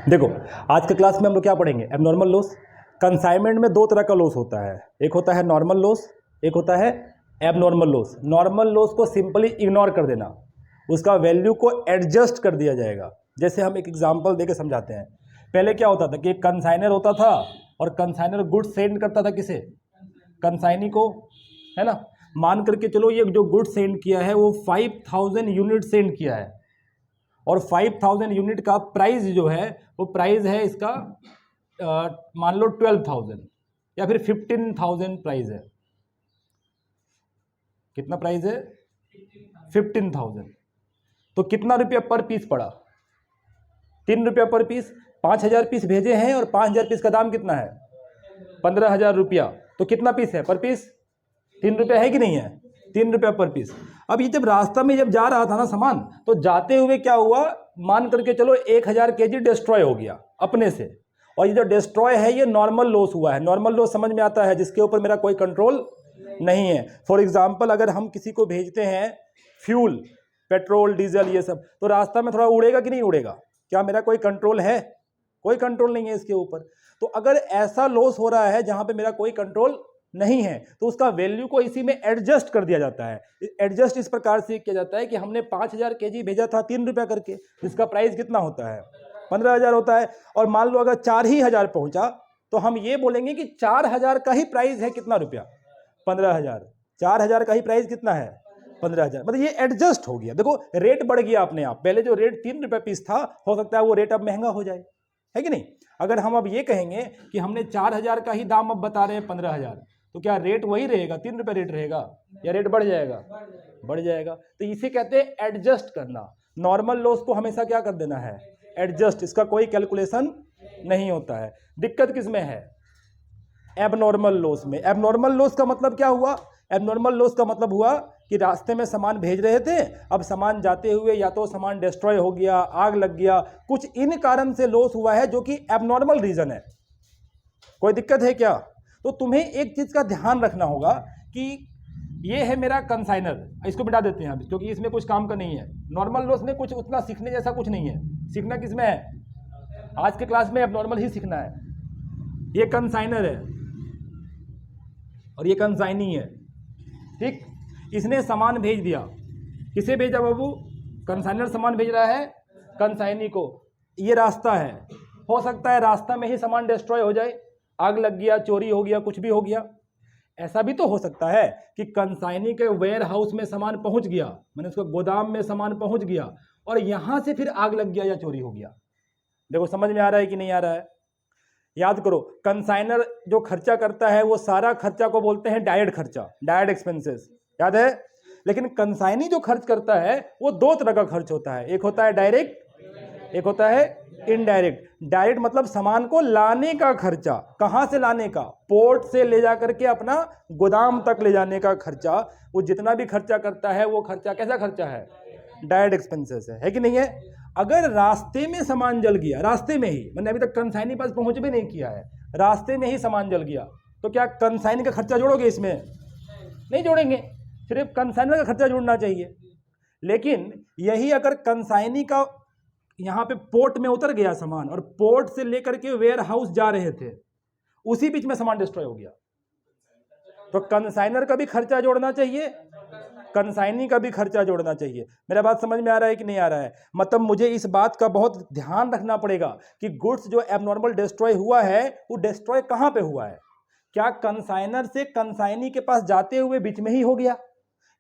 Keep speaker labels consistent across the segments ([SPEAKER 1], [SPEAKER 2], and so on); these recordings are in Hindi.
[SPEAKER 1] देखो, आज के क्लास में हम लोग क्या पढ़ेंगे? Abnormal loss. कंसाइनमेंट में दो तरह का लॉस होता है, एक होता है नॉर्मल लॉस, एक होता है एबनॉर्मल लॉस। नॉर्मल लॉस को सिंपली इग्नोर कर देना, उसका वैल्यू को एडजस्ट कर दिया जाएगा। जैसे हम एक एग्जांपल देके समझाते हैं। पहले क्या होता था कि एक कंसाइनर होता था और कंसाइनर गुड्स सेंड करता था किसे? कंसाइनी को, है ना। मान करके चलो ये जो गुड्स सेंड किया है वो 5000 यूनिट सेंड किया है और 5000 यूनिट का प्राइस जो है वो प्राइस है इसका मान लो 12,000 या फिर 15,000 प्राइस है। कितना प्राइस है? 15,000। तो कितना रुपया पर पीस पड़ा? 3 रुपया पर पीस। 5,000 पीस भेजे हैं और 5,000 पीस का दाम कितना है? 15,000 रुपया। तो कितना पीस है पर पीस? 3 रुपया है कि नहीं है? 3 रुपया पर पीस। अब ये जब रास्ता में जब जा रहा था ना सामान, तो जाते हुए क्या हुआ, मान करके चलो 1000 केजी डिस्ट्रॉय हो गया अपने से। और ये जो डिस्ट्रॉय है ये नॉर्मल लॉस हुआ है। नॉर्मल लॉस समझ में आता है जिसके ऊपर मेरा कोई कंट्रोल नहीं है। फॉर एग्जाम्पल अगर हम किसी को भेजते हैं फ्यूल, पेट्रोल, डीजल, ये सब, तो रास्ता में थोड़ा उड़ेगा कि नहीं उड़ेगा? क्या मेरा कोई कंट्रोल है? कोई कंट्रोल नहीं है इसके ऊपर। तो अगर ऐसा लॉस हो रहा है जहां पे मेरा कोई कंट्रोल नहीं है तो उसका वैल्यू को इसी में एडजस्ट कर दिया जाता है। एडजस्ट इस प्रकार से किया जाता है कि हमने 5,000 केजी भेजा था 3 रुपया करके, जिसका प्राइस कितना होता है? 15,000 होता है। और मान लो अगर 4,000 पहुंचा तो हम ये बोलेंगे कि 4,000 का ही प्राइस है कितना रुपया? 15,000। 4,000 का ही प्राइस कितना है? 15,000। मतलब ये एडजस्ट हो गया। देखो रेट बढ़ गया अपने आप। पहले जो रेट 3 रुपया पीस था, हो सकता है वो रेट अब महंगा हो जाए, है कि नहीं? अगर हम अब ये कहेंगे कि हमने 4,000 का ही दाम अब बता रहे हैं 15,000, तो क्या रेट वही रहेगा? 3 रुपये रेट रहेगा या रेट बढ़ जाएगा? बढ़ जाएगा। तो इसे कहते हैं एडजस्ट करना। नॉर्मल लॉस को हमेशा क्या कर देना है? एडजस्ट। इसका कोई कैलकुलेशन नहीं होता है। दिक्कत किसमें है? एबनॉर्मल लॉस में। एबनॉर्मल लॉस का मतलब क्या हुआ? एबनॉर्मल लॉस का मतलब हुआ कि रास्ते में सामान भेज रहे थे, अब सामान जाते हुए या तो सामान डिस्ट्रॉय हो गया, आग लग गया, कुछ इन कारण से लॉस हुआ है जो कि एबनॉर्मल रीजन है। कोई दिक्कत है क्या? तो तुम्हें एक चीज का ध्यान रखना होगा कि ये है मेरा कंसाइनर, इसको मिटा देते हैं अभी क्योंकि इसमें कुछ काम का नहीं है। नॉर्मल लॉस में कुछ उतना सीखने जैसा कुछ नहीं है। सीखना किसमें है? आज के क्लास में एबनॉर्मल ही सीखना है। ये कंसाइनर है और ये कंसाइनी है, ठीक। इसने सामान भेज दिया। किसे भेजा बाबू? कंसाइनर सामान भेज रहा है कंसाइनी को। ये रास्ता है, हो सकता है रास्ता में ही सामान डिस्ट्रॉय हो जाए, आग लग गया, चोरी हो गया, कुछ भी हो गया। ऐसा भी तो हो सकता है कि कंसाइनी के वेयर हाउस में सामान पहुंच गया, मैंने उसको गोदाम में सामान पहुंच गया और यहां से फिर आग लग गया या चोरी हो गया। देखो समझ में आ रहा है कि नहीं आ रहा है? याद करो, कंसाइनर जो खर्चा करता है वो सारा खर्चा को बोलते हैं डायरेक्ट खर्चा, डायरेक्ट एक्सपेंसेस, याद है। लेकिन कंसाइनी जो खर्च करता है वो दो तरह का खर्च होता है, एक होता है डायरेक्ट, एक होता है इनडायरेक्ट। डायरेक्ट मतलब सामान को लाने का खर्चा। कहां से लाने का? पोर्ट से ले जा करके अपना गोदाम तक ले जाने का खर्चा। वो जितना भी खर्चा करता है वो खर्चा कैसा खर्चा है? डायरेक्ट एक्सपेंसेस है कि नहीं है? अगर रास्ते में सामान जल गया, रास्ते में ही, मैंने अभी तक कंसाइनी पास पहुंच भी नहीं किया है, रास्ते में ही सामान जल गया, तो क्या कंसाइनी का खर्चा जोड़ोगे इसमें? नहीं जोड़ेंगे, सिर्फ कंसाइनर का खर्चा जोड़ना चाहिए। लेकिन यही अगर कंसाइनी का यहां पे पोर्ट में उतर गया सामान और पोर्ट से लेकर के वेयर हाउस जा रहे थे, उसी बीच में सामान डिस्ट्रॉय हो गया, तो कंसाइनर का भी खर्चा जोड़ना चाहिए, कंसाइनी का भी खर्चा जोड़ना चाहिए। मेरा बात समझ में आ रहा है कि नहीं आ रहा है? मतलब मुझे इस बात का बहुत ध्यान रखना पड़ेगा कि गुड्स जो एबनॉर्मल डिस्ट्रॉय हुआ है वो डिस्ट्रॉय कहां पे हुआ है? क्या कंसाइनर से कंसाइनी के पास जाते हुए बीच में ही हो गया,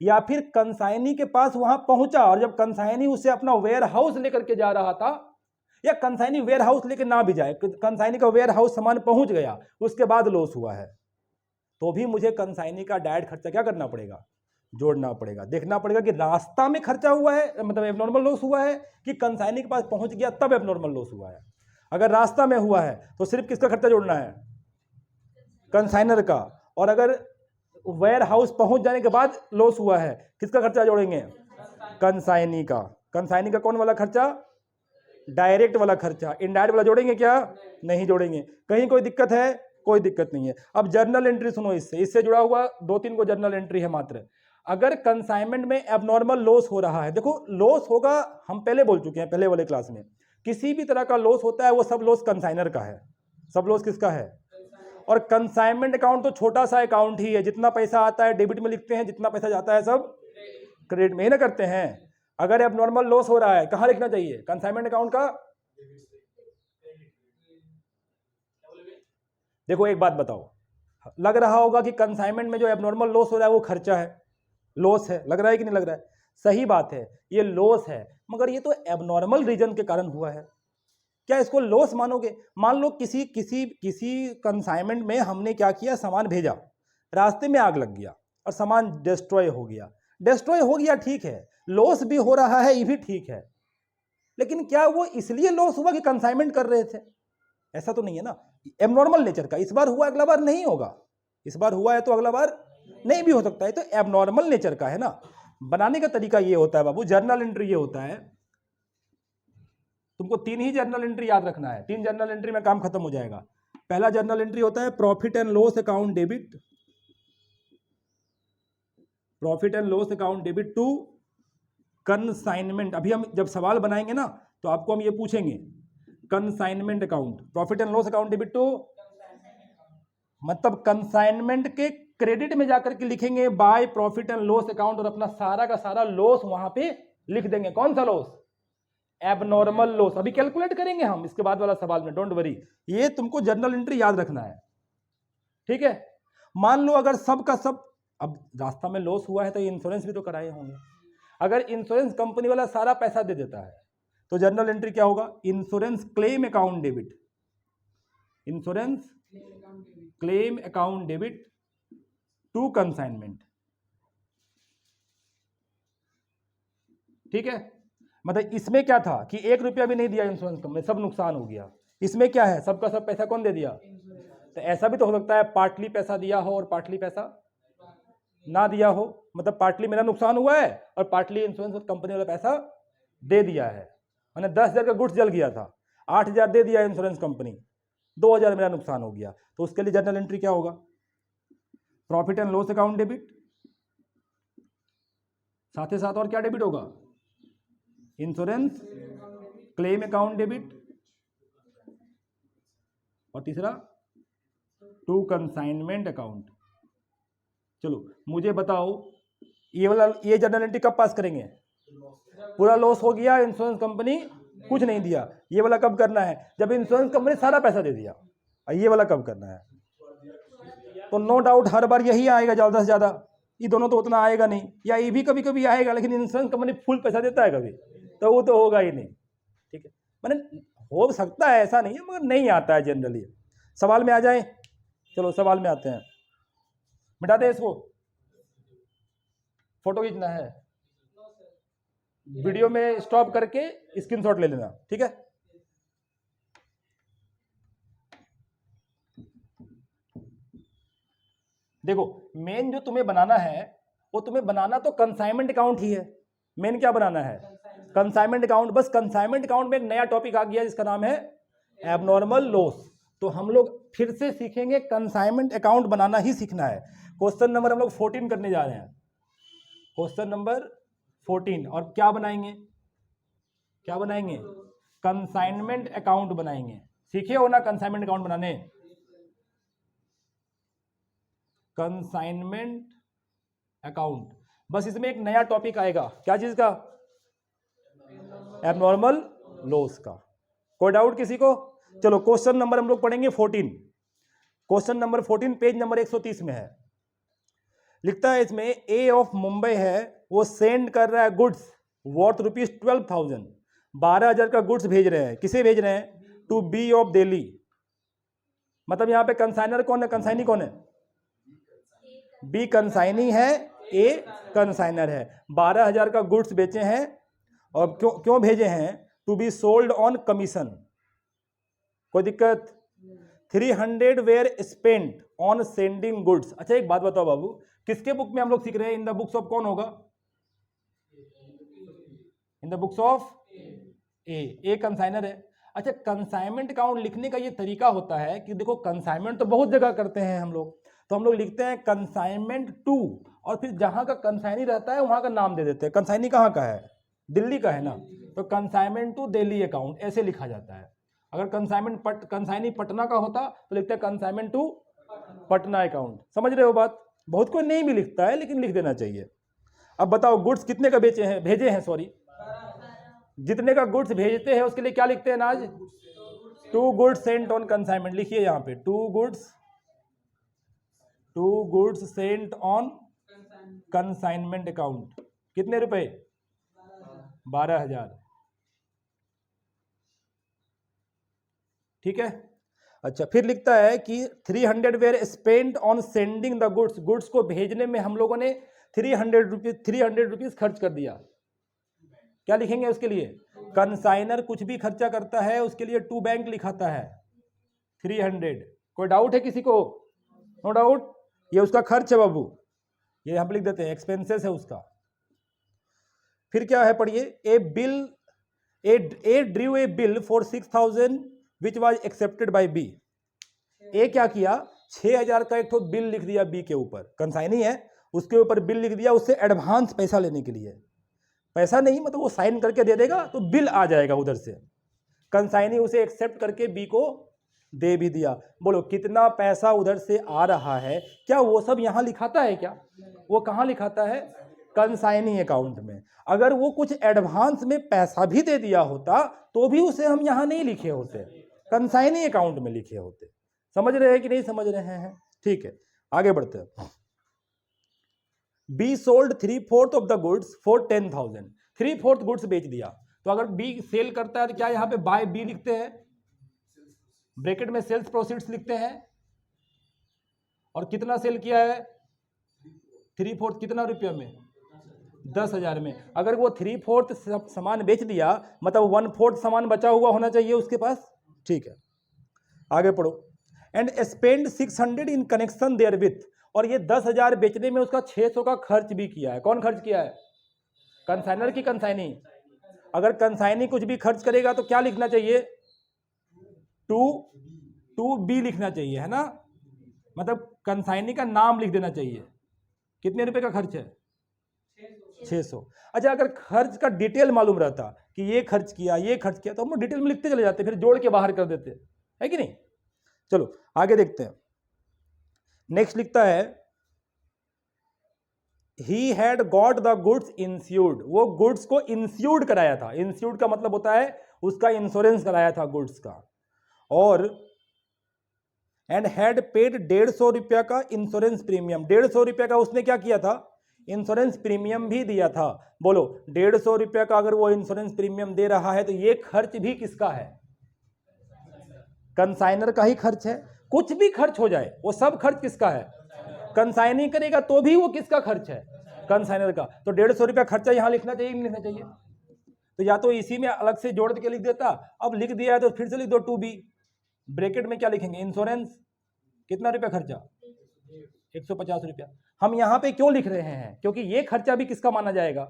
[SPEAKER 1] या फिर कंसाइनी के पास वहां पहुंचा और जब कंसाइनी उसे अपना वेयर हाउस लेकर के जा रहा था, या कंसाइनी वेयर हाउस लेकर ना भी जाए, कंसाइनी का वेयर हाउस सामान पहुंच गया उसके बाद लॉस हुआ है, तो भी मुझे कंसाइनी का डायरेक्ट खर्चा क्या करना पड़ेगा? जोड़ना पड़ेगा। देखना पड़ेगा कि रास्ता में खर्चा हुआ है, मतलब एबनॉर्मल लॉस हुआ है, कि कंसाइनी के पास पहुंच गया तब एबनॉर्मल लॉस हुआ है। अगर रास्ता में हुआ है तो सिर्फ किसका खर्चा जोड़ना है? कंसाइनर का। और अगर वेयर हाउस पहुंच जाने के बाद लॉस हुआ है, किसका खर्चा जोड़ेंगे? कंसाइनी का। कंसाइनी का कौन वाला खर्चा? डायरेक्ट वाला खर्चा। इनडायरेक्ट वाला जोड़ेंगे क्या? नहीं जोड़ेंगे। कहीं कोई दिक्कत है? कोई दिक्कत नहीं है। अब जर्नल एंट्री सुनो, इससे जुड़ा हुआ 2-3 को जर्नल एंट्री है मात्र। अगर कंसाइनमेंट में एबनॉर्मल लॉस हो रहा है, देखो लॉस होगा, हम पहले बोल चुके हैं पहले वाले क्लास में किसी भी तरह का लॉस होता है वो सब लॉस कंसाइनर का है, सब लॉस किसका है। और कंसाइनमेंट अकाउंट तो छोटा सा अकाउंट ही है, जितना पैसा आता है डेबिट में लिखते हैं, जितना पैसा जाता है सब क्रेडिट में ही ना करते हैं। अगर एबनॉर्मल लॉस हो रहा है कहाँ लिखना चाहिए, कंसाइनमेंट अकाउंट का। देखो एक बात बताओ, लग रहा होगा कि कंसाइनमेंट में जो एबनॉर्मल लॉस हो रहा है वो खर्चा है, लॉस है, लग रहा है कि नहीं लग रहा है। सही बात है, ये लॉस है, मगर ये तो एबनॉर्मल रीजन के कारण हुआ है, क्या इसको लॉस मानोगे। मान लो किसी किसी किसी कंसाइनमेंट में हमने क्या किया, सामान भेजा, रास्ते में आग लग गया और सामान डिस्ट्रॉय हो गया। डिस्ट्रॉय हो गया ठीक है, लॉस भी हो रहा है ये भी ठीक है, लेकिन क्या वो इसलिए लॉस हुआ कि कंसाइनमेंट कर रहे थे, ऐसा तो नहीं है ना। एबनॉर्मल नेचर का, इस बार हुआ अगला बार नहीं होगा, इस बार हुआ है तो अगला बार नहीं भी हो सकता है, तो एबनॉर्मल नेचर का है ना। बनाने का तरीका ये होता है बाबू, जर्नल एंट्री ये होता है, तुमको 3 ही जर्नल एंट्री याद रखना है, 3 जर्नल एंट्री में काम खत्म हो जाएगा। पहला जर्नल एंट्री होता है profit and loss account debit, profit and loss account debit to consignment. अभी हम जब सवाल बनाएंगे ना तो आपको हम ये पूछेंगे, consignment account, profit and loss account debit to, मतलब कंसाइनमेंट के क्रेडिट में जाकर के लिखेंगे by profit and loss account, और अपना सारा का सारा लॉस वहां पे लिख देंगे। कौन सा लॉस, एबनॉर्मल लॉस। अभी कैलकुलेट करेंगे हम इसके बाद वाला सवाल में, डोंट वरी, ये तुमको जर्नल एंट्री याद रखना है, ठीक है। मान लो अगर सब का सब, अब रास्ता में लॉस हुआ है तो इंश्योरेंस भी तो कराए होंगे, अगर इंश्योरेंस कंपनी वाला सारा पैसा दे देता है तो जर्नल एंट्री क्या होगा, insurance claim account debit, insurance claim account debit to consignment, ठीक है। मतलब इसमें क्या था कि 1 रुपया भी नहीं दिया इंश्योरेंस कंपनी, सब नुकसान हो गया। इसमें क्या है, सबका सब पैसा कौन दे दिया। तो ऐसा भी तो हो सकता है पार्टली पैसा दिया हो और पार्टली पैसा ना दिया हो, मतलब पार्टली मेरा नुकसान हुआ है और पार्टली इंश्योरेंस कंपनी वाला पैसा दे दिया है। मैंने 10,000 का गुड्स जल गया था, 8,000 दे दिया इंश्योरेंस कंपनी, 2,000 मेरा नुकसान हो गया, तो उसके लिए जर्नल एंट्री क्या होगा, profit and loss account debit, साथ ही साथ और क्या डेबिट होगा, इंश्योरेंस क्लेम अकाउंट डेबिट, और तीसरा टू कंसाइनमेंट अकाउंट। चलो मुझे बताओ ये जर्नल एंट्री कब पास करेंगे, पूरा लॉस हो गया, इंश्योरेंस कंपनी कुछ नहीं दिया, ये वाला कब करना है, जब इंश्योरेंस कंपनी सारा पैसा दे दिया, और ये वाला कब करना है। तो नो डाउट हर बार यही आएगा ज़्यादा से ज़्यादा, ये दोनों तो उतना आएगा नहीं, या ये भी कभी कभी आएगा, लेकिन इंश्योरेंस कंपनी फुल पैसा देता है कभी, तो वो तो होगा ही नहीं, ठीक है। मैंने हो सकता है, ऐसा नहीं है, मगर नहीं आता है जनरली। सवाल में आ जाए, चलो सवाल में आते हैं, मिटा दे इसको, फोटो खींचना है, वीडियो में स्टॉप करके स्क्रीनशॉट ले लेना, ठीक है। देखो मेन जो तुम्हें बनाना है, वो तुम्हें बनाना तो कंसाइनमेंट अकाउंट ही है, मेन क्या बनाना है, कंसाइनमेंट अकाउंट। बस कंसाइनमेंट अकाउंट में एक नया टॉपिक आ गया जिसका नाम है एबनॉर्मल लॉस, तो हम लोग फिर से सीखेंगे, कंसाइनमेंट अकाउंट बनाना ही सीखना है। क्वेश्चन नंबर हम लोग 14 करने जा रहे हैं, क्वेश्चन नंबर 14, और क्या बनाएंगे, क्या बनाएंगे, कंसाइनमेंट अकाउंट बनाएंगे। सीखे हो ना कंसाइनमेंट अकाउंट बनाने, कंसाइनमेंट अकाउंट। बस इसमें एक नया टॉपिक आएगा, क्या चीज का, एबनॉर्मल लॉस का। कोई डाउट किसी को। चलो क्वेश्चन नंबर हम लोग पढ़ेंगे 14, क्वेश्चन नंबर 14 पेज नंबर 130 में है। लिखता है इसमें, ए ऑफ मुंबई है, वो सेंड कर रहा है गुड्स वर्थ ₹12,000, 12,000 का गुड्स भेज रहे हैं, किसे भेज रहे हैं, टू बी ऑफ दिल्ली। मतलब यहाँ पे कंसाइनर कौन है, कंसाइनी कौन है, बी कंसाइनी है, ए कंसाइनर है। 12,000 का गुड्स बेचे हैं, और क्यों क्यों भेजे हैं, to be sold on commission. कोई दिक्कत, 300 were spent on sending goods. अच्छा एक बात बताओ बाबू, किसके बुक में हम लोग सीख रहे हैं, इन द बुक्स ऑफ कौन होगा, in the books of a consignor है। अच्छा कंसाइनमेंट अकाउंट लिखने का ये तरीका होता है कि देखो कंसाइनमेंट तो बहुत जगह करते हैं हम लोग, तो हम लोग लिखते हैं कंसाइनमेंट टू, और फिर जहां का कंसाइनी रहता है वहां का नाम दे देते हैं। कंसाइनी कहाँ का है, दिल्ली का है ना, तो कंसाइनमेंट टू दिल्ली अकाउंट ऐसे लिखा जाता है। अगर कंसाइनी पटना का होता तो लिखते हैं कंसाइनमेंट टू पटना अकाउंट। समझ रहे हो बात? बहुत कोई नहीं भी लिखता है लेकिन लिख देना चाहिए। अब बताओ गुड्स कितने का भेजे हैं सॉरी, जितने का गुड्स भेजते हैं उसके लिए क्या लिखते हैं नाज? 2 गुड्स सेंट ऑन कंसाइनमेंट। लिखिए यहाँ पे 2 goods Saint on consignment account. कितने रुपए? 12,000। ठीक है। अच्छा, फिर लिखता है कि 300 were spent on sending the goods. Goods को भेजने में हम लोगों ने 300 रुपीज खर्च कर दिया। क्या लिखेंगे उसके लिए? कंसाइनर कुछ भी खर्चा करता है उसके लिए टू बैंक लिखाता है 300। कोई डाउट है किसी को? नो डाउट, ये उसका खर्च है बाबू, ये हम लिख देते हैं एक्सपेंसेस है उसका। फिर क्या है पढ़िए, A drew a bill for 6,000 which was accepted by B. A क्या किया, 6,000 का एक तो बिल लिख दिया बी के ऊपर, कंसाइनी है उसके ऊपर बिल लिख दिया उससे एडवांस पैसा लेने के लिए। पैसा नहीं मतलब वो साइन करके दे देगा तो बिल आ जाएगा उधर से। कंसाइनी उसे एक्सेप्ट करके बी को दे भी दिया। बोलो कितना पैसा उधर से आ रहा है, क्या वो सब यहां लिखाता है? क्या वो कहां लिखाता है? कंसाइनी अकाउंट में। अगर वो कुछ एडवांस में पैसा भी दे दिया होता तो भी उसे हम यहां नहीं लिखे होते, कंसाइनी अकाउंट में लिखे होते। समझ रहे हैं कि नहीं समझ रहे हैं? ठीक है, आगे बढ़ते हैं। Be sold 3/4 of the goods for 10,000। 3/4 goods बेच दिया। तो अगर बी सेल करता है तो क्या यहाँ पे बाय बी लिखते हैं, ब्रैकेट में सेल्स प्रोसीड्स लिखते हैं, और कितना सेल किया है? 3/4 कितना रुपये में? 10,000 में। अगर वो 3/4 सामान बेच दिया मतलब 1/4 सामान बचा हुआ होना चाहिए उसके पास। ठीक है, आगे पढ़ो। And spend 600 in connection therewith. और ये 10,000 बेचने में उसका 600 का खर्च भी किया है। कौन खर्च किया है? कंसाइनर की कंसाइनी। अगर कंसाइनी कुछ भी खर्च करेगा तो क्या लिखना चाहिए? टू बी लिखना चाहिए, है ना? मतलब कंसाइनी का नाम लिख देना चाहिए। कितने रुपए का खर्च है? 600। अच्छा, अगर खर्च का डिटेल मालूम रहता कि ये खर्च किया ये खर्च किया तो हम डिटेल में लिखते चले जाते, फिर जोड़ के बाहर कर देते, है कि नहीं? चलो आगे देखते हैं। नेक्स्ट लिखता है he had got the goods insured. वो गुड्स को इंश्योर्ड कराया था। इंश्योर्ड का मतलब होता है उसका इंश्योरेंस कराया था गुड्स का। और एंड हैड पेड 150 रुपया का इंश्योरेंस प्रीमियम। 150 रुपया का उसने क्या किया था? इंश्योरेंस प्रीमियम भी दिया था। बोलो 150 रुपया का अगर वो इंश्योरेंस प्रीमियम दे रहा है तो ये खर्च भी किसका है? कंसाइनर का ही खर्च है। कुछ भी खर्च हो जाए वो सब खर्च किसका है? कंसाइनी करेगा तो भी वो किसका खर्च है? कंसाइनर का। तो 150 रुपया खर्चा यहां लिखना चाहिए नहीं लिखना चाहिए? तो या तो इसी में अलग से जोड़ के लिख देता, अब लिख दिया है तो फिर से लिख दो 2B। ब्रैकेट में क्या लिखेंगे? इंश्योरेंस कितना रुपया खर्चा? 150 रुपया। हम यहां पे क्यों लिख रहे हैं? क्योंकि ये खर्चा भी किसका माना जाएगा?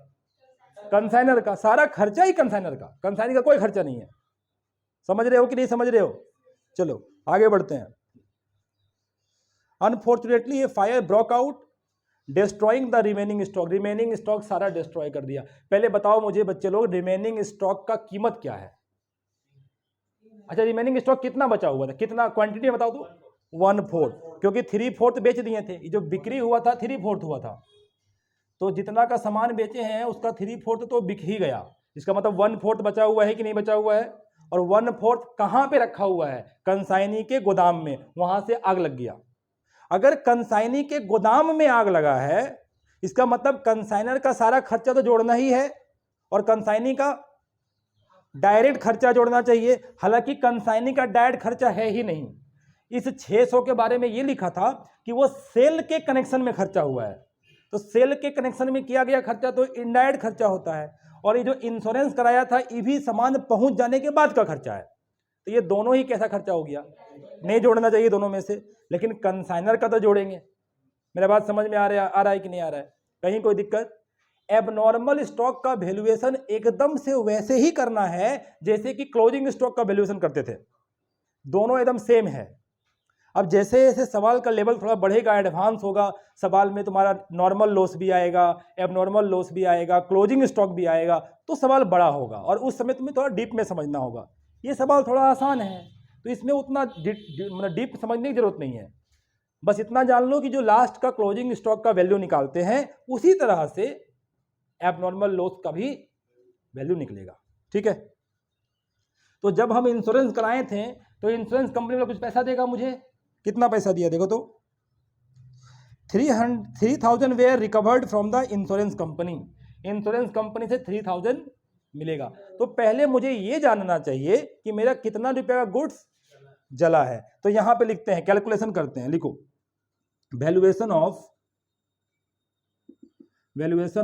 [SPEAKER 1] कंसाइनर का। सारा खर्चा ही कंसाइनर का, कंसाइनी का कोई खर्चा नहीं है। समझ रहे हो कि नहीं समझ रहे हो? चलो आगे बढ़ते हैं। Unfortunately A fire broke out destroying the remaining stock. Remaining stock सारा डिस्ट्रॉय कर दिया। पहले बताओ मुझे बच्चे लोग, रिमेनिंग स्टॉक का कीमत क्या है? अच्छा, रिमेनिंग स्टॉक कितना बचा हुआ था? कितना क्वांटिटी बताओ तो? 1/4, क्योंकि 3/4 बेच दिए थे। जो बिक्री हुआ था 3/4 हुआ था, तो जितना का सामान बेचे हैं उसका 3/4 तो बिक ही गया। इसका मतलब 1/4 बचा हुआ है कि नहीं बचा हुआ है? और 1/4 कहां पे रखा हुआ है? कंसाइनी के गोदाम में। वहां से आग लग गया। अगर कंसाइनी के गोदाम में आग लगा है इसका मतलब कंसाइनर का सारा खर्चा तो जोड़ना ही है और कंसाइनी का डायरेक्ट खर्चा जोड़ना चाहिए। हालांकि कंसाइनी का डायरेक्ट खर्चा है ही नहीं। इस 600 के बारे में ये लिखा था कि वो सेल के कनेक्शन में खर्चा हुआ है। तो सेल के कनेक्शन में किया गया खर्चा तो इनडायरेक्ट खर्चा होता है। और ये जो इंश्योरेंस कराया था ये भी सामान पहुंच जाने के बाद का खर्चा है। तो ये दोनों ही कैसा खर्चा हो गया? नहीं जोड़ना चाहिए दोनों में से, लेकिन कंसाइनर का तो जोड़ेंगे। मेरा बात समझ में आ रहा है कि नहीं आ रहा है? कहीं कोई दिक्कत? एबनॉर्मल स्टॉक का वैल्यूएशन एकदम से वैसे ही करना है जैसे कि क्लोजिंग स्टॉक का वैल्यूएशन करते थे। दोनों एकदम सेम है। अब जैसे जैसे सवाल का लेवल थोड़ा बढ़ेगा, एडवांस होगा, सवाल में तुम्हारा नॉर्मल लॉस भी आएगा, एबनॉर्मल लॉस भी आएगा, क्लोजिंग स्टॉक भी आएगा, तो सवाल बड़ा होगा और उस समय तुम्हें थोड़ा डीप में समझना होगा। ये सवाल थोड़ा आसान है तो इसमें उतना मतलब डीप समझने की जरूरत नहीं है। बस इतना जान लो कि जो लास्ट का क्लोजिंग स्टॉक का वैल्यू निकालते हैं उसी तरह से एबनॉर्मल लॉस का भी वैल्यू निकलेगा। ठीक है, तो जब हम इंश्योरेंस कराए थे तो इंश्योरेंस कंपनी वाला कुछ पैसा देगा मुझे। कितना पैसा दिया देखो तो 3,000 were recovered from the insurance company. Insurance company से 3,000 मिलेगा। तो पहले मुझे ये जानना चाहिए कि मेरा कितना रुपए का गुड्स जला है। तो यहां पे लिखते हैं, कैलकुलेशन करते हैं, लिखो वैल्यूएशन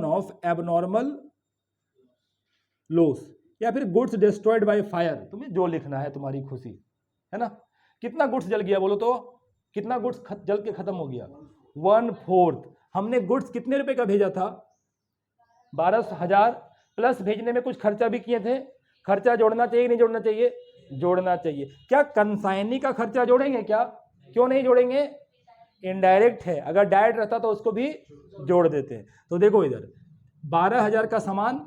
[SPEAKER 1] ऑफ एबनॉर्मल लॉस या फिर गुड्स डिस्ट्रॉयड बाय फायर, तुम्हें जो लिखना है, तुम्हारी खुशी है ना। कितना गुड्स जल गया बोलो तो, कितना गुड्स जल के खत्म हो गया? 1/4। हमने गुड्स कितने रुपए का भेजा था? 12,000 प्लस भेजने में कुछ खर्चा भी किए थे। खर्चा जोड़ना चाहिए नहीं जोड़ना चाहिए? जोड़ना चाहिए। क्या कंसाइनी का खर्चा जोड़ेंगे क्या? क्यों नहीं जोड़ेंगे? इनडायरेक्ट है, अगर डायरेक्ट रहता तो उसको भी जोड़ देते। तो देखो इधर 12,000 का सामान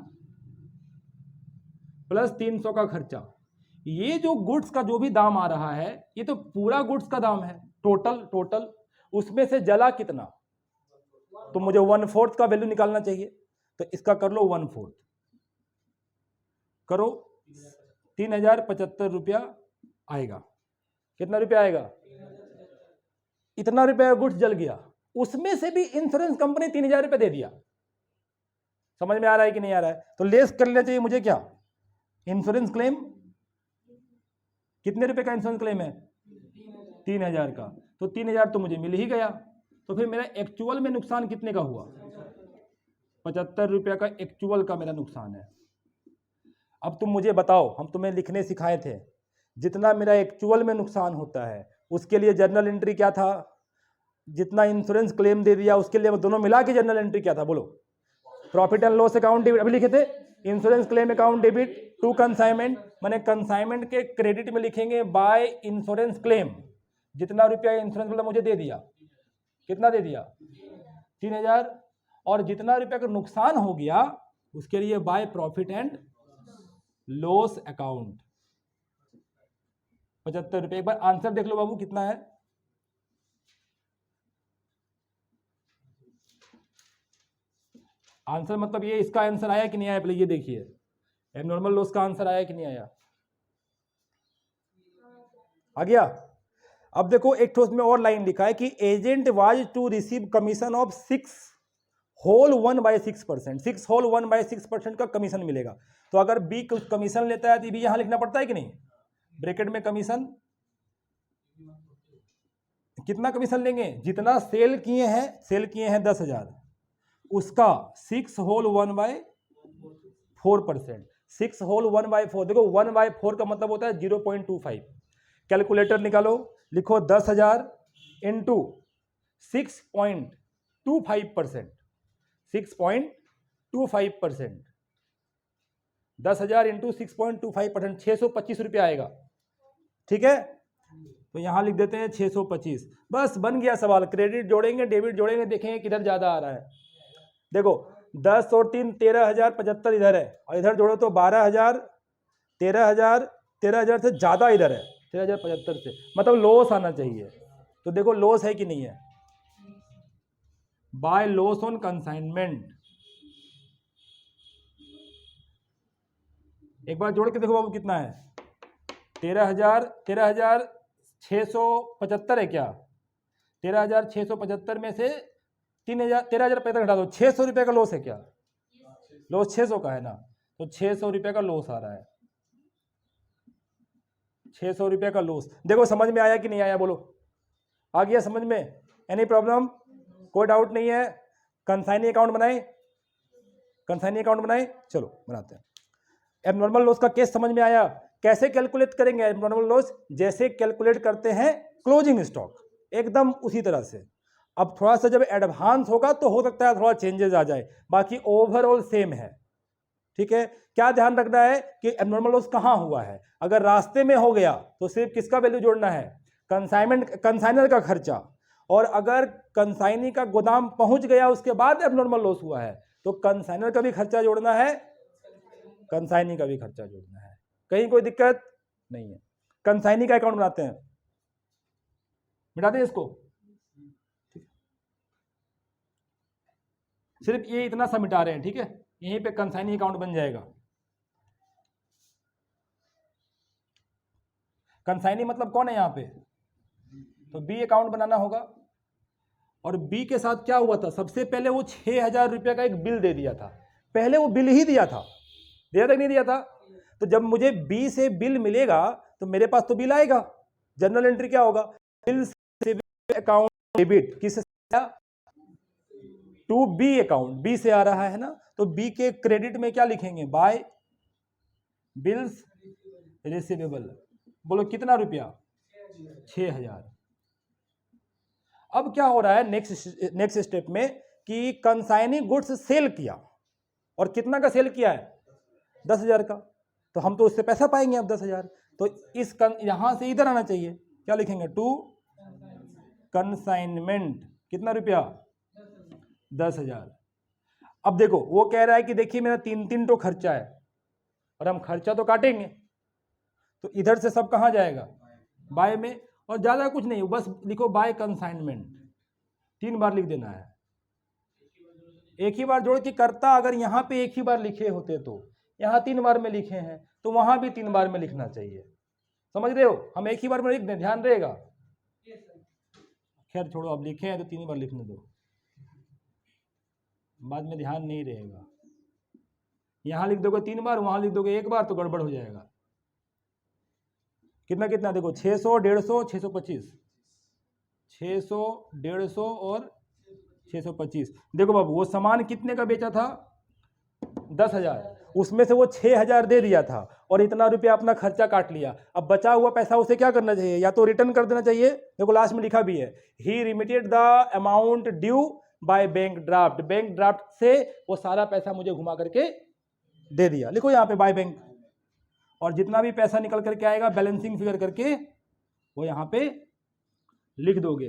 [SPEAKER 1] प्लस 300 का खर्चा, ये जो गुड्स का जो भी दाम आ रहा है ये तो पूरा गुड्स का दाम है, टोटल उसमें से जला कितना? तो मुझे 1/4 का वैल्यू निकालना चाहिए। तो इसका कर लो 1/4, करो 3,075 रुपया आएगा। कितना रुपया आएगा? इतना रुपया गुड्स जल गया, उसमें से भी इंश्योरेंस कंपनी 3,000 रुपये दे दिया। समझ में आ रहा है कि नहीं आ रहा है? तो लेस कर लेना चाहिए मुझे क्या? इंश्योरेंस क्लेम कितने रुपए का इंश्योरेंस क्लेम है? 3,000 का। तो 3,000 तो मुझे मिल ही गया। तो फिर मेरा एक्चुअल में नुकसान कितने का हुआ? 75 रुपया का एक्चुअल का मेरा नुकसान है। अब तुम मुझे बताओ, हम तुम्हें लिखने सिखाए थे, जितना मेरा एक्चुअल में नुकसान होता है उसके लिए जर्नल एंट्री क्या था, जितना इंश्योरेंस क्लेम दे दिया उसके लिए दोनों मिला के जर्नल एंट्री क्या था बोलो? Profit and loss account debit अभी लिखे थे, insurance claim account debit to consignment, माने कंसाइनमेंट के क्रेडिट में लिखेंगे बाय इंश्योरेंस क्लेम। जितना रुपया इंश्योरेंस वाला मुझे दे दिया, कितना दे दिया? 3,000। और जितना रुपया का नुकसान हो गया उसके लिए bye profit and loss account 75 रुपये। एक बार आंसर देख लो बाबू कितना है। आंसर मतलब ये, इसका आंसर आया कि नहीं आया? पहले ये देखिए, एबनॉर्मल लॉस का आंसर आया कि नहीं आया? आ गया। अब देखो एक ठोस में और लाइन लिखा है कि agent was to receive commission of 6 whole 1/6%। 6 whole 1/6% का कमीशन मिलेगा। तो अगर बी कुछ कमीशन लेता है तो भी यहां लिखना पड़ता है कि नहीं? ब्रैकेट में कमीशन, कितना कमीशन लेंगे? जितना सेल किए हैं 10,000, उसका 6 होल 1/4%। 6 होल 1/4, देखो 1/4 का मतलब होता है 0.25। कैलकुलेटर निकालो, लिखो 10,000 इंटू 6.25%। 6.25%, 10,000 इंटू 6.25%, 625 रुपया आएगा। ठीक है, तो यहां लिख देते हैं 625। बस बन गया सवाल। क्रेडिट जोड़ेंगे डेबिट जोड़ेंगे, देखेंगे किधर ज्यादा आ रहा है। देखो 10 और 3 13,075 इधर है, और इधर जोड़ो तो 12,000, 13,000 से ज्यादा इधर है 13,075 से, मतलब लॉस आना चाहिए। तो देखो लॉस है कि नहीं है? By loss on consignment. एक बार जोड़ के देखो बाबू कितना है? 13,675 है क्या? 13,675 में से 13,075 घटा दो, 600 रुपये का लॉस है क्या? लॉस 600 का है ना, तो 600 रुपये का लॉस आ रहा है। 600 रुपये का लॉस। देखो समझ में आया कि नहीं आया बोलो? आ गया समझ में? Any problem? कोई डाउट नहीं है? कंसाइनी अकाउंट बनाए? कंसाइनी अकाउंट बनाए, चलो बनाते हैं। एबनॉर्मल लॉस का केस समझ में आया? कैसे कैलकुलेट करेंगे एबनॉर्मल लॉस? जैसे कैलकुलेट करते हैं क्लोजिंग स्टॉक, एकदम उसी तरह से। अब थोड़ा सा जब एडवांस होगा तो हो सकता है थोड़ा चेंजेस आ जाए, बाकी ओवरऑल सेम है। ठीक है, क्या ध्यान रखना है कि एबनॉर्मल लॉस कहां हुआ है? अगर रास्ते में हो गया तो सिर्फ किसका वैल्यू जोड़ना है? कंसाइनर का खर्चा, और अगर कंसाइनी का गोदाम पहुंच गया उसके बाद एबनॉर्मल लॉस हुआ है तो कंसाइनर का भी खर्चा जोड़ना है, कंसाइनी का भी खर्चा जोड़ना है। कहीं कोई दिक्कत नहीं है। कंसाइनी का अकाउंट बनाते हैं, मिटाते हैं इसको, सिर्फ ये इतना सा मिटा रहे हैं, ठीक है। यहीं पे कंसाइनी अकाउंट बन जाएगा। कंसाइनी मतलब कौन है यहाँ पे, तो बी अकाउंट बनाना होगा। और बी के साथ क्या हुआ था, सबसे पहले वो 6,000 रुपये का एक बिल दे दिया था, पहले वो बिल ही दिया था, दिया था कि नहीं दिया था। तो जब मुझे बी से बिल मिलेगा तो मेरे पास तो बिल आएगा, जनरल एंट्री क्या होगा, बिल से अकाउंट डेबिट किससे, टू बी अकाउंट, बी से आ रहा है ना, तो बी के क्रेडिट में क्या लिखेंगे, बाय बिल्स रिसीवेबल। बोलो कितना रुपया, 6,000। अब क्या हो रहा है नेक्स्ट स्टेप में कि कंसाइनी गुड्स सेल किया, और कितना का सेल किया है, 10,000 का, तो हम तो उससे पैसा पाएंगे अब 10,000। तो इस यहां से इधर आना चाहिए, क्या लिखेंगे, टू कंसाइनमेंट, कितना रुपया, 10,000। अब देखो वो कह रहा है कि देखिए मेरा 3 तो खर्चा है, और हम खर्चा तो काटेंगे, तो इधर से सब कहां जाएगा, बाय में, और ज्यादा कुछ नहीं, बस लिखो बाय कंसाइनमेंट, 3 बार लिख देना है। एक ही बार जोड़ के करता, अगर यहां पे एक ही बार लिखे होते तो, यहां 3 बार में लिखे हैं तो वहां भी 3 बार में लिखना चाहिए, समझ रहे हो, हम एक ही बार में लिख दें, ध्यान रहेगा। खैर छोड़ो, अब लिखे हैं तो 3 बार लिखने दो, बाद में ध्यान नहीं रहेगा। यहां लिख दोगे 3 बार, वहां लिख दोगे 1 बार, तो गड़बड़ हो जाएगा। कितना कितना देखो, 600, 150, 625, 600, 150 और 625। देखो बाबू वो सामान कितने का बेचा था, 10,000, उसमें से वो 6,000 दे दिया था, और इतना रुपया अपना खर्चा काट लिया। अब बचा हुआ पैसा उसे क्या करना चाहिए, या तो रिटर्न कर देना चाहिए, देखो लास्ट में लिखा भी है, he remitted the amount due by bank draft, bank draft से वो सारा पैसा मुझे घुमा करके दे दिया, लिखो यहाँ पे बाय बैंक, और जितना भी पैसा निकल करके आएगा बैलेंसिंग फिगर करके वो यहाँ पे लिख दोगे।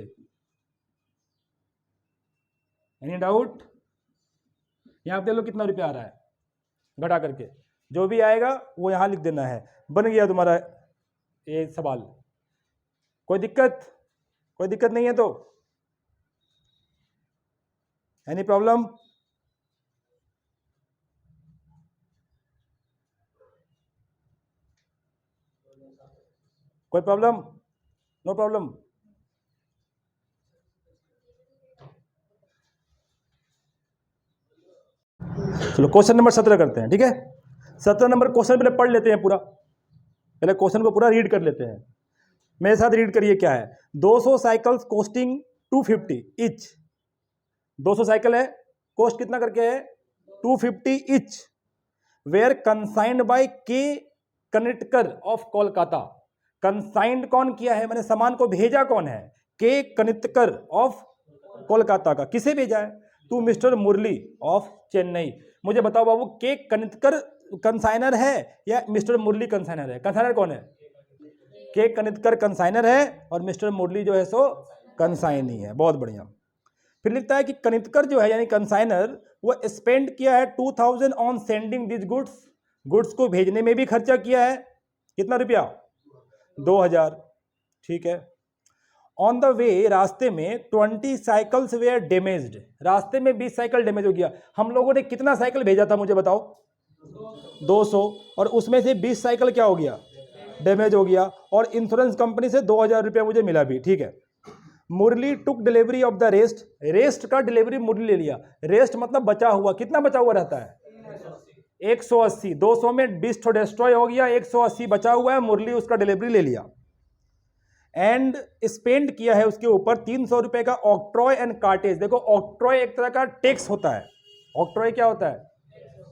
[SPEAKER 1] एनी डाउट, यहाँ पे लो कितना रुपया आ रहा है, घटा करके जो भी आएगा वो यहाँ लिख देना है। बन गया तुम्हारा ये सवाल, कोई दिक्कत, कोई दिक्कत नहीं है तो, एनी प्रॉब्लम, कोई प्रॉब्लम, नो प्रॉब्लम। चलो क्वेश्चन नंबर 17 करते हैं, ठीक है। 17 नंबर क्वेश्चन पहले पढ़ लेते हैं पूरा, पहले क्वेश्चन को पूरा रीड कर लेते हैं, मेरे साथ रीड करिए क्या है। 200 साइकिल्स कोस्टिंग 250 इच, 200 साइकिल है, कॉस्ट कितना करके है, 250 इच, वेयर कंसाइंड बाय के कनिटकर ऑफ कोलकाता। कंसाइंड कौन किया है, मैंने सामान को भेजा कौन है, के कनितकर ऑफ कोलकाता का, किसे भेजा है, to mister Murali of Chennai. मुझे बताओ बाबू, के कनितकर कंसाइनर है या मिस्टर मुरली कंसाइनर है, कंसाइनर कौन है, के कनितकर कंसाइनर है और मिस्टर मुरली जो है सो कंसाइनी है, बहुत बढ़िया। फिर लिखता है कि कनितकर जो है यानी कंसाइनर, वो स्पेंड किया है 2000 on sending this goods, goods को भेजने में भी खर्चा किया है, कितना रुपया, 2000, ठीक है। ऑन द वे, रास्ते में 20 साइकिल्स वेयर डैमेज्ड, रास्ते में 20 साइकिल डैमेज हो गया। हम लोगों ने कितना साइकिल भेजा था मुझे बताओ, 200, और उसमें से 20 साइकिल क्या हो गया, डैमेज हो गया, और इंश्योरेंस कंपनी से 2000 रुपया मुझे मिला भी, ठीक है। Murali took delivery of the rest, rest का डिलीवरी मुरली ले लिया, रेस्ट मतलब बचा हुआ, कितना बचा हुआ रहता है, 180, 200 में 20 तो डिस्ट्रॉय हो गया, 180 बचा हुआ है, मुरली उसका डिलीवरी ले लिया। एंड स्पेंड किया है उसके ऊपर 300 रुपए का ऑक्ट्रॉय एंड कार्टेज। देखो ऑक्ट्रॉय एक तरह का टैक्स होता है, ऑक्ट्रॉय क्या होता है,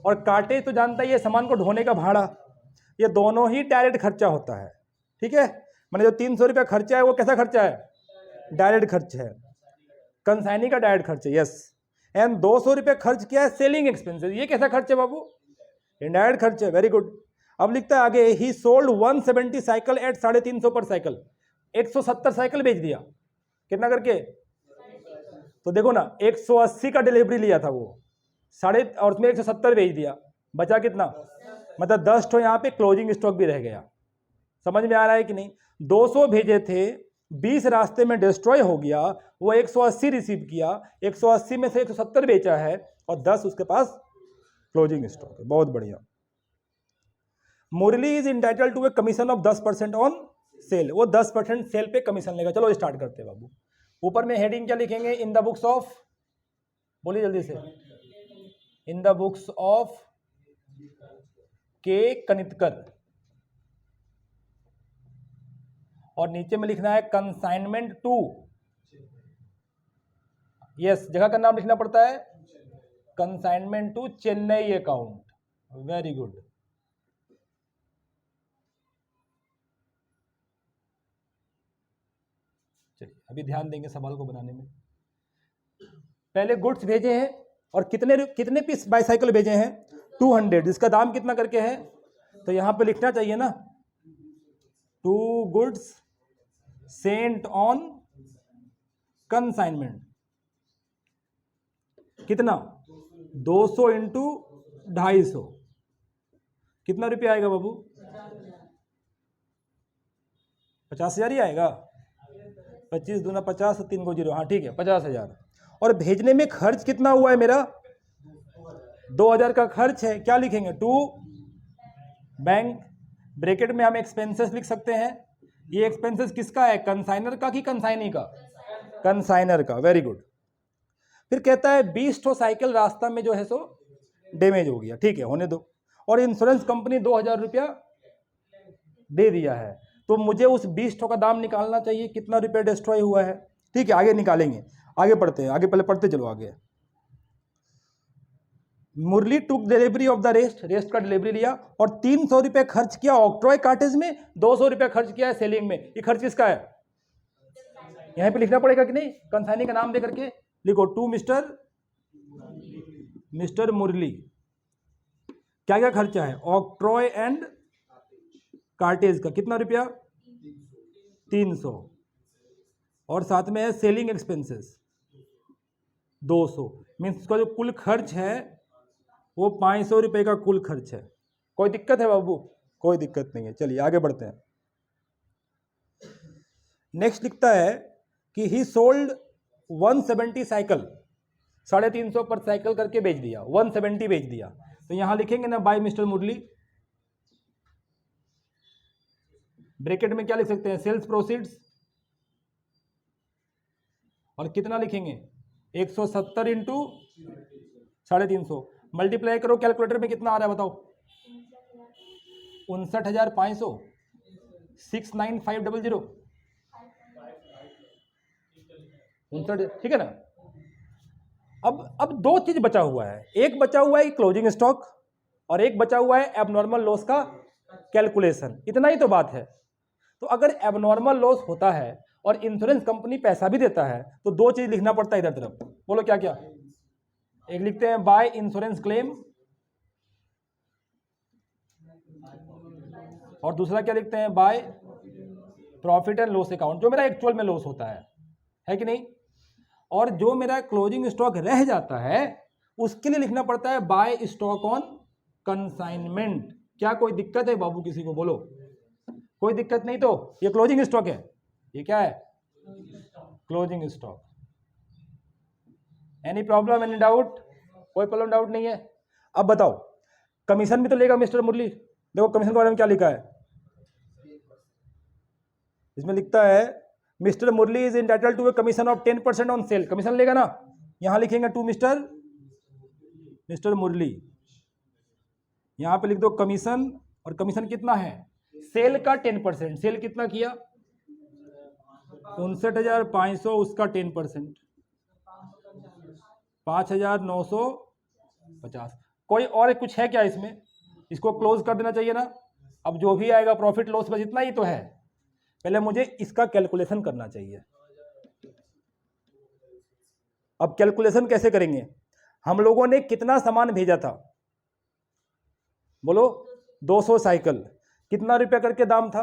[SPEAKER 1] और कार्टेज तो जानता ही है सामान को ढोने का भाड़ा, ये दोनों ही डायरेक्ट खर्चा होता है, ठीक है। मैंने जो 300 रुपया खर्चा है वो कैसा खर्चा है, डायरेक्ट खर्च है, कंसाइनी का डायरेक्ट खर्च है, यस। एंड 200 रुपये खर्च किया है सेलिंग एक्सपेंसेस, ये कैसा खर्च है बाबू, इनडायरेक्ट खर्च है, वेरी गुड। अब लिखता है आगे, ही सोल्ड 170 साइकिल एट 350 पर साइकिल, 170 साइकिल भेज दिया, कितना करके? तो देखो ना 180 का डिलीवरी लिया था वो, साढ़े, और उसमें 170 भेज दिया, बचा कितना? मतलब 10 तो यहाँ पे क्लोजिंग स्टॉक भी रह गया। समझ में आ रहा है कि नहीं? 200 भेजे थे, 20 रास्ते में डिस्ट्रॉय हो गया, वो 180 रिसीव किया, 180 में से 170 बेचा है और 10 उसके पास क्लोजिंग स्टॉक है। बहुत बढ़िया। Murali is entitled to a commission of 10% on sale, वो 10% सेल पे कमीशन लेगा। चलो स्टार्ट करते हैं बाबू। ऊपर में हेडिंग क्या लिखेंगे? इन द बुक्स ऑफ, बोलिए जल्दी से, इन द बुक्स ऑफ के कनितकर, और नीचे में लिखना है कंसाइनमेंट टू, यस, जगह का नाम लिखना पड़ता है, consignment to Chennai account. Very good. चलिए अभी ध्यान देंगे सवाल को बनाने में। पहले गुड्स भेजे हैं और कितने पीस बाईसाइकिल भेजे हैं? 200। इसका दाम कितना करके है? तो यहां पे लिखना चाहिए ना, 2 गुड्स सेंट ऑन कंसाइनमेंट, कितना? 200 इंटू 250, कितना रुपया आएगा बाबू? 50,000 ही आएगा। 25 दूना 50, 3 को 0, हाँ ठीक है 50,000। और भेजने में खर्च कितना हुआ है मेरा? 2,000 का खर्च है। क्या लिखेंगे? टू बैंक, ब्रैकेट में हम एक्सपेंसेस लिख सकते हैं। ये एक्सपेंसेस किसका है? कंसाइनर का कि कंसाइनी का? कंसाइनर का। Very good. फिर कहता है 20 ठो साइकिल रास्ता में जो है सो डैमेज हो गया, ठीक है होने दो, और इंश्योरेंस कंपनी 2,000 रुपया दे दिया है, तो मुझे उस 20 ठो का दाम निकालना चाहिए, कितना रुपया डिस्ट्रॉय हुआ है। ठीक है आगे निकालेंगे, आगे पढ़ते हैं, आगे पहले पढ़ते चलो आगे। मुरली took delivery of the rest का डिलीवरी लिया और 300 रुपये खर्च किया ऑक्ट्रॉय कार्टेज में, 200 रुपया खर्च किया है सेलिंग में। ये खर्च किसका है? यहां पे लिखना पड़ेगा कि नहीं? कंसाइनी का नाम दे करके लिखो, टू मिस्टर मुरली। क्या क्या खर्चा है? ऑक्ट्रॉय एंड कार्टेज का कितना रुपया? 300, और साथ में है सेलिंग एक्सपेंसेस 200। मीन्स उसका जो कुल खर्च है वो 500 रुपये का कुल खर्च है। कोई दिक्कत है बाबू? कोई दिक्कत नहीं है। चलिए आगे बढ़ते हैं। नेक्स्ट लिखता है कि ही सोल्ड 170 साइकिल, 350 पर साइकिल करके बेच दिया, 170 बेच दिया। तो यहां लिखेंगे ना बाय मिस्टर मुरली, ब्रैकेट में क्या लिख सकते हैं? सेल्स प्रोसीड्स, और कितना लिखेंगे? 170 इंटू 350, मल्टीप्लाई करो, कैलकुलेटर में कितना आ रहा है बताओ? 59,500, 69500, 59, ठीक है ना। अब दो चीज बचा हुआ है, एक बचा हुआ है क्लोजिंग स्टॉक और एक बचा हुआ है एबनॉर्मल लॉस का कैलकुलेशन। इतना ही तो बात है। तो अगर एबनॉर्मल लॉस होता है और इंश्योरेंस कंपनी पैसा भी देता है तो दो चीज लिखना पड़ता है इधर तरफ। बोलो क्या क्या? एक लिखते हैं बाय इंश्योरेंस क्लेम, और दूसरा क्या लिखते हैं? Bye profit and loss account, जो मेरा एक्चुअल में लॉस होता है कि नहीं। और जो मेरा क्लोजिंग स्टॉक रह जाता है उसके लिए लिखना पड़ता है बाय स्टॉक ऑन कंसाइनमेंट। क्या कोई दिक्कत है बाबू किसी को? बोलो कोई दिक्कत नहीं। तो ये क्लोजिंग स्टॉक है, ये क्या है? Closing stock. Any problem, any doubt? कोई प्रॉब्लम डाउट नहीं है। अब बताओ कमीशन भी तो लेगा मिस्टर मुरली। देखो कमीशन के बारे में क्या लिखा है, इसमें लिखता है mister Murali is entitled to a commission of 10% on sale. Commission लेगा ना, यहां लिखेंगे टू मिस्टर मुरली, यहां पे लिख दो कमीशन, और कमीशन कितना है? सेल का 10%। सेल कितना किया? 59,500, उसका 10% 5,950। कोई और कुछ है क्या इसमें? इसको क्लोज कर देना चाहिए ना। अब जो भी आएगा प्रॉफिट लॉस बस इतना ही तो है। पहले मुझे इसका कैलकुलेशन करना चाहिए। अब कैलकुलेशन कैसे करेंगे? हम लोगों ने कितना सामान भेजा था? बोलो 200 साइकिल, कितना रुपया करके दाम था?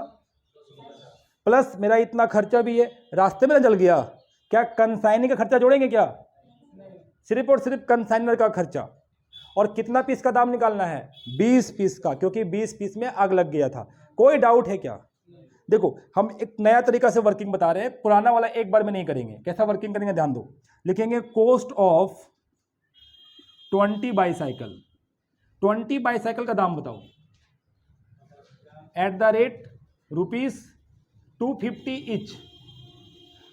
[SPEAKER 1] प्लस मेरा इतना खर्चा भी है, रास्ते में ना जल गया, क्या कंसाइनिंग का खर्चा जोड़ेंगे क्या? सिर्फ और सिर्फ कंसाइनर का खर्चा। और कितना पीस का दाम निकालना है? 20 पीस का, क्योंकि 20 पीस में आग लग गया था। कोई डाउट है क्या? देखो हम एक नया तरीका से वर्किंग बता रहे हैं, पुराना वाला एक बार में नहीं करेंगे। कैसा वर्किंग करेंगे ध्यान दो। लिखेंगे कॉस्ट ऑफ 20 बाईसाइकिल। 20 बाईसाइकिल का दाम बताओ। At the rate ₹250 each.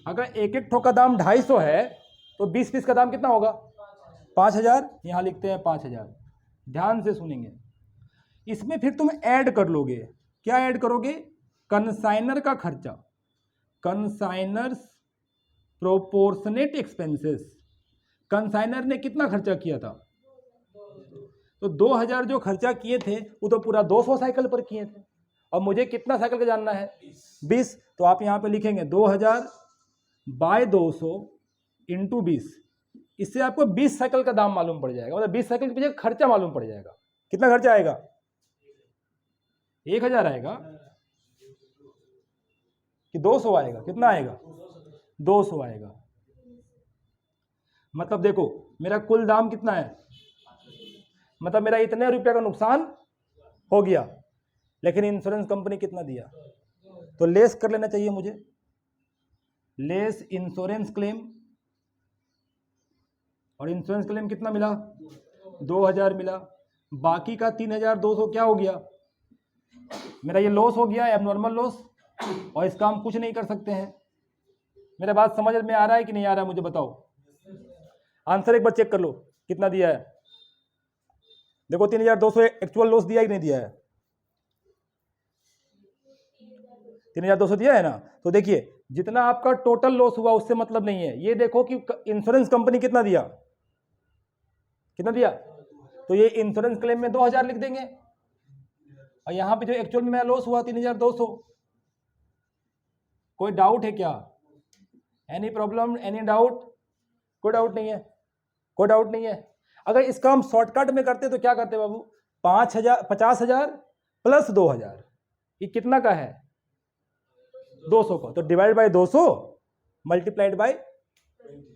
[SPEAKER 1] अगर एक एक ठो का दाम 250 है तो 20 पीस का दाम कितना होगा? 5000। यहां लिखते हैं 5000। ध्यान से सुनेंगे। इसमें फिर तुम ऐड कर लोगे। क्या ऐड करोगे? कंसाइनर का खर्चा, कंसाइनर्स प्रोपोर्शनेट एक्सपेंसेस। कंसाइनर ने कितना खर्चा किया था? तो 2000 जो खर्चा किए थे वो तो पूरा 200 साइकिल पर किए थे, और मुझे कितना साइकिल का जानना है? 20। तो आप यहां पे लिखेंगे 2000 बाय 200 इंटू 20। इससे आपको 20 साइकिल का दाम मालूम पड़ जाएगा, मतलब 20 साइकिल के पीछे खर्चा मालूम पड़ जाएगा। कितना खर्चा आएगा? 1000 आएगा कि 200 आएगा? कितना आएगा? 200 आएगा। मतलब देखो मेरा कुल दाम कितना है, मतलब मेरा इतने रुपये का नुकसान हो गया, लेकिन इंश्योरेंस कंपनी कितना दिया? तो लेस कर लेना चाहिए मुझे, लेस इंश्योरेंस क्लेम। और इंश्योरेंस क्लेम कितना मिला? 2000 मिला। बाकी का 3200 क्या हो गया? मेरा ये लॉस हो गया, एबनॉर्मल लॉस, और इसका हम कुछ नहीं कर सकते हैं। मेरा बात समझ में आ रहा है कि नहीं आ रहा है? मुझे बताओ। आंसर एक बार चेक कर लो कितना दिया है। देखो 3200 एक्चुअल लॉस दिया कि नहीं दिया है? 3200 दिया है ना। तो देखिए जितना आपका टोटल लॉस हुआ उससे मतलब नहीं है, ये देखो कि इंश्योरेंस कंपनी कितना दिया, कितना दिया। तो ये इंश्योरेंस क्लेम में 2000 लिख देंगे, और यहां पे जो एक्चुअल में लॉस हुआ 3200। कोई डाउट है क्या? Any problem, any doubt? कोई डाउट नहीं है, कोई डाउट नहीं है। अगर इसका हम शॉर्टकट में करते तो क्या करते बाबू? 50,000 प्लस 2000, ये कितना का है? 200 का। तो डिवाइड बाय 200 मल्टीप्लाइड बाय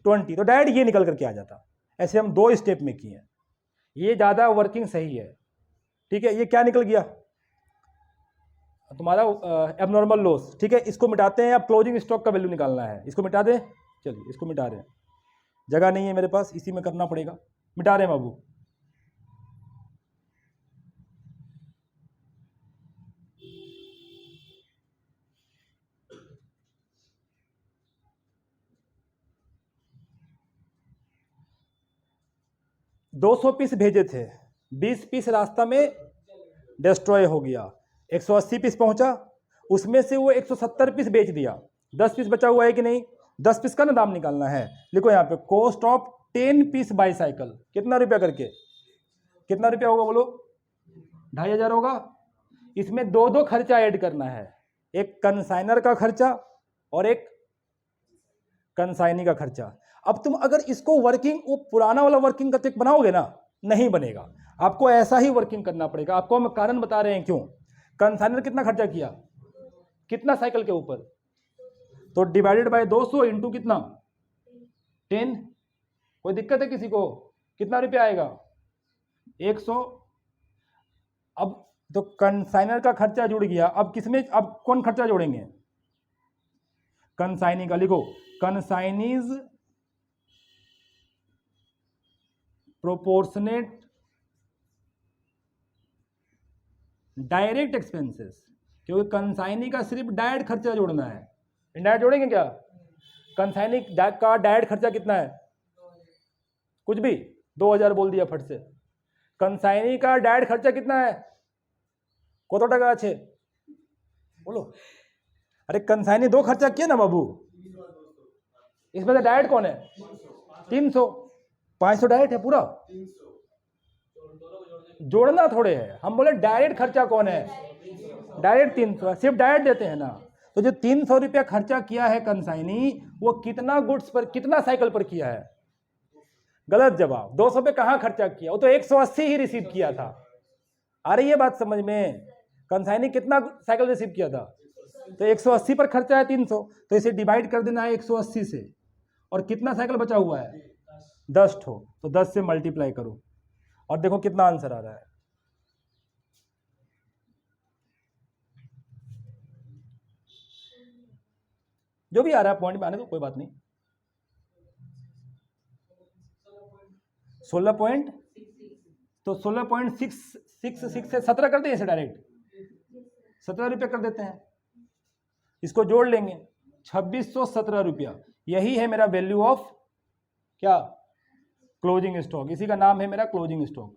[SPEAKER 1] 20, तो डायरेक्ट ये निकल करके आ जाता। ऐसे हम 2 स्टेप में किए, ये ज्यादा वर्किंग सही है। ठीक है, ये क्या निकल गया तुम्हारा? Abnormal loss. ठीक है, इसको मिटाते हैं। अब क्लोजिंग स्टॉक का वैल्यू निकालना है, इसको मिटा दें। चलिए इसको मिटा रहे हैं, जगह नहीं है मेरे पास, इसी में करना पड़ेगा। मिटा रहे हैं बाबू। $200 पीस भेजे थे, 20 पीस रास्ता में डिस्ट्रॉय हो गया, 180 पीस पहुंचा, उसमें से वो 170 पीस बेच दिया, 10 पीस बचा हुआ है कि नहीं? 10 पीस का ना दाम निकालना है। लिखो यहाँ पे कॉस्ट ऑफ 10 पीस बाईसाइकिल, कितना रुपया करके? कितना रुपया होगा बोलो? 2500 होगा। इसमें दो खर्चा ऐड करना है, एक कंसाइनर का खर्चा और एक कंसाइनी का खर्चा। अब तुम अगर इसको वर्किंग, वो पुराना वाला वर्किंग का चेक बनाओगे ना, नहीं बनेगा। आपको ऐसा ही वर्किंग करना पड़ेगा। आपको हम कारण बता रहे हैं क्यों। कंसाइनर कितना खर्चा किया, कितना साइकिल के ऊपर? तो डिवाइडेड बाय 200 इंटू कितना? 10। कोई दिक्कत है किसी को? कितना रुपया आएगा? 100। अब तो कंसाइनर का खर्चा जुड़ गया, अब किसमें, अब कौन खर्चा जोड़ेंगे? कंसाइनी का। लिखो कंसाइनीज प्रोपोर्शनेट डायरेक्ट एक्सपेंसेस, क्योंकि कंसाइनी का सिर्फ डायरेक्ट खर्चा जोड़ना है। इनडायरेक्ट जोड़ेंगे क्या? कंसाइनी का डायरेक्ट खर्चा कितना है? कुछ भी, 2000 बोल दिया फट से। कंसाइनी का डायरेक्ट खर्चा कितना है? কত টাকা আছে बोलो। अरे कंसाइनी 2 खर्चा किया ना बाबू, इसमें से डायरेक्ट कौन है? 300। 500 डायरेक्ट है पूरा, जोड़ना थोड़े है। हम बोले डायरेक्ट खर्चा कौन है? डायरेक्ट 300, सिर्फ डायरेक्ट देते हैं ना। तो जो 300 रुपया खर्चा किया है कंसाइनी, वो कितना गुड्स पर, कितना साइकिल पर किया है? गलत जवाब। 200 पे कहां खर्चा किया? वो तो 180 ही रिसीव किया था। आ रही है बात समझ में? कंसाइनी कितना साइकिल रिसीव किया था? तो 180 पर खर्चा है 300, तो इसे डिवाइड कर देना है 180 से, और कितना साइकिल बचा हुआ है 10 ठो, तो 10 से मल्टीप्लाई करो और देखो कितना आंसर आ रहा है। जो भी आ रहा है पॉइंट में आने दो, कोई बात नहीं। 16 पॉइंट, तो 16.666 से 17 कर दें इसे डायरेक्ट, 17 रुपये कर देते हैं, इसको जोड़ लेंगे 2617 रुपया। यही है मेरा वैल्यू ऑफ क्या, क्लोजिंग स्टॉक। इसी का नाम है मेरा क्लोजिंग स्टॉक।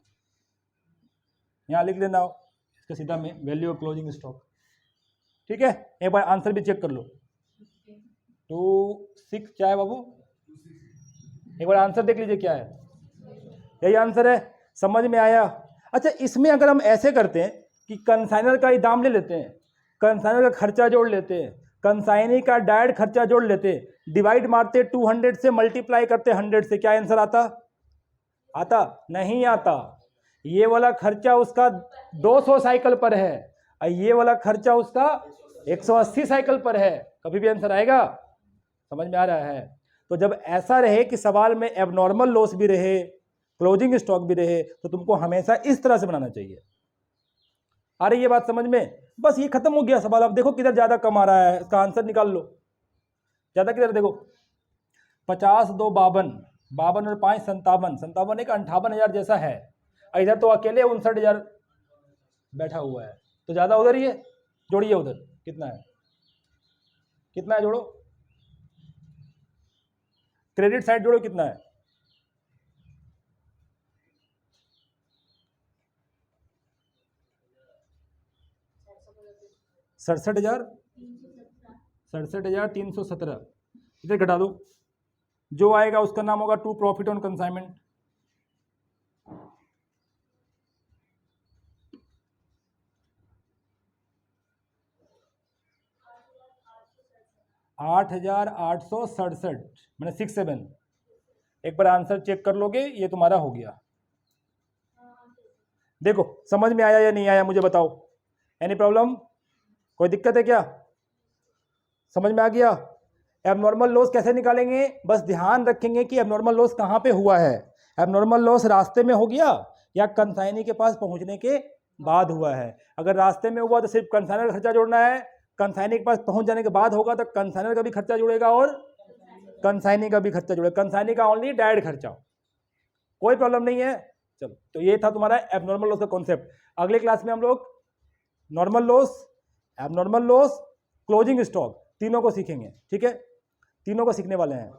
[SPEAKER 1] यहाँ लिख लेना इसका सीधा में वैल्यू ऑफ क्लोजिंग स्टॉक। ठीक है, एक बार आंसर भी चेक कर लो। 26 क्या है बाबू, एक बार आंसर देख लीजिए क्या है, यही आंसर है। समझ में आया? अच्छा, इसमें अगर हम ऐसे करते हैं कि कंसाइनर का ही दाम ले लेते हैं, कंसाइनर का खर्चा जोड़ लेते हैं, कंसाइनी का डायरेक्ट खर्चा जोड़ लेते, डिवाइड मारते 200 से, मल्टीप्लाई करते 100 से, क्या आंसर आता? आता नहीं आता। ये वाला खर्चा उसका 200 साइकिल पर है और ये वाला खर्चा उसका 180 साइकिल पर है, कभी भी आंसर आएगा? समझ में आ रहा है? तो जब ऐसा रहे कि सवाल में एबनॉर्मल लॉस भी रहे, क्लोजिंग स्टॉक भी रहे, तो तुमको हमेशा इस तरह से बनाना चाहिए। आ रही ये बात समझ में? बस ये खत्म हो गया सवाल। अब देखो किधर ज्यादा कम आ रहा है, इसका आंसर निकाल लो। ज्यादा किधर देखो, 50 2 52, 52 और 5 57, 57 एक 58,000 जैसा है, इधर तो अकेले 59,000 बैठा हुआ है, तो ज्यादा उधर ही है। जोड़िए उधर कितना है, कितना है जोड़ो, क्रेडिट साइड जोड़ो कितना है, सड़सठ हजार 67,317। इधर घटा दो, जो आएगा उसका नाम होगा टू प्रॉफिट ऑन कंसाइनमेंट। $8,867 मैंने 67। एक बार आंसर चेक कर लोगे, ये तुम्हारा हो गया। देखो समझ में आया या नहीं आया मुझे बताओ, एनी प्रॉब्लम, कोई दिक्कत है क्या? समझ में आ गया? एबनॉर्मल लॉस कैसे निकालेंगे, बस ध्यान रखेंगे कि एबनॉर्मल लॉस कहाँ पे हुआ है। एबनॉर्मल लॉस रास्ते में हो गया या कंसाइनी के पास पहुंचने के बाद हुआ है। अगर रास्ते में हुआ तो सिर्फ कंसाइनर का खर्चा जोड़ना है, कंसाइनी के पास पहुंच जाने के बाद होगा तो कंसाइनर का भी खर्चा जुड़ेगा और कंसाइनी का भी खर्चा जुड़ेगा। कंसाइनी का ओनली डायरेक्ट खर्चा, कोई प्रॉब्लम नहीं है। चलो, तो ये था तुम्हारा एबनॉर्मल लॉस का कॉन्सेप्ट। अगले क्लास में हम लोग normal loss, abnormal loss, closing stock तीनों को सीखेंगे। ठीक है, तीनों को सीखने वाले हैं।